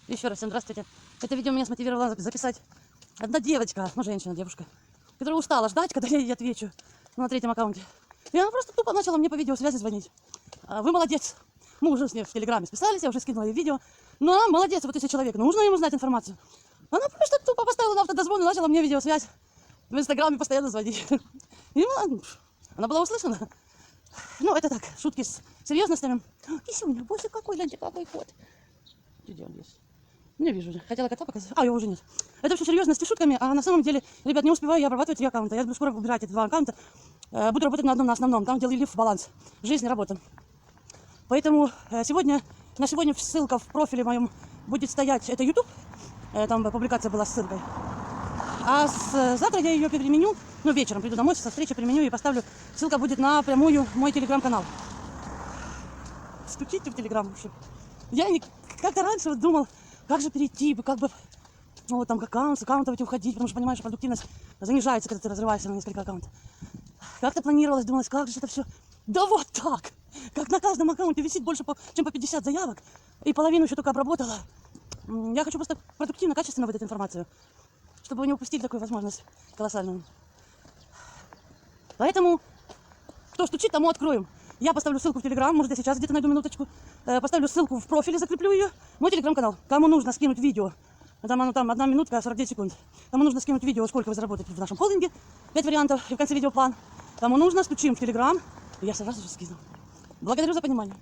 Еще раз всем здравствуйте. Это видео меня смотивировала записать одна девочка, ну женщина, девушка, которая устала ждать, когда я ей отвечу на третьем аккаунте. И она просто тупо начала мне по видеосвязи звонить. Вы молодец. Мы уже с ней в Телеграме списались, я уже скинула ей видео. Но она молодец, вот если человек, нужно ему знать информацию. Она просто тупо поставила на автодозвон и начала мне видеосвязь в Инстаграме постоянно звонить. И она была услышана. Ну, это так, шутки с серьезностями. Кисюня, боже, какой, гляньте, какой кот. Где он есть? Не вижу уже. Хотела кота показать. А, его уже нет. Это все серьезно, с шутками, а на самом деле, ребят, не успеваю я обрабатывать 3 аккаунта. Я буду скоро убирать эти 2 аккаунта. Буду работать на одном, на основном. Там, где лилив баланс. Жизнь и работа. Поэтому на сегодня ссылка в профиле моем будет стоять. Это YouTube. Там публикация была с ссылкой. А завтра я ее переменю. Ну, вечером приду домой, со встречи применю и поставлю. Ссылка будет напрямую в мой телеграм-канал. Стучите в телеграм вообще. Я как-то раньше вот думал, как же перейти, как бы, ну, вот там с аккаунтов эти уходить, потому что понимаешь, продуктивность занижается, когда ты разрываешься на несколько аккаунтов. Как-то планировалось, думалось, как же это все. Да вот так! Как на каждом аккаунте висит больше, чем по 50 заявок, и половину еще только обработала. Я хочу просто продуктивно, качественно выдать информацию, чтобы вы не упустили такую возможность колоссальную. Поэтому, кто стучит, тому откроем. Я поставлю ссылку в Телеграм, может, я сейчас где-то найду минуточку. Поставлю ссылку в профиле, закреплю ее. Мой Телеграм-канал. Кому нужно скинуть видео, там 1 минутка 49 секунд. Кому нужно скинуть видео, сколько вы заработаете в нашем холдинге, 5 вариантов, и в конце видео план. Кому нужно, стучим в Телеграм, и я сразу же скину. Благодарю за понимание.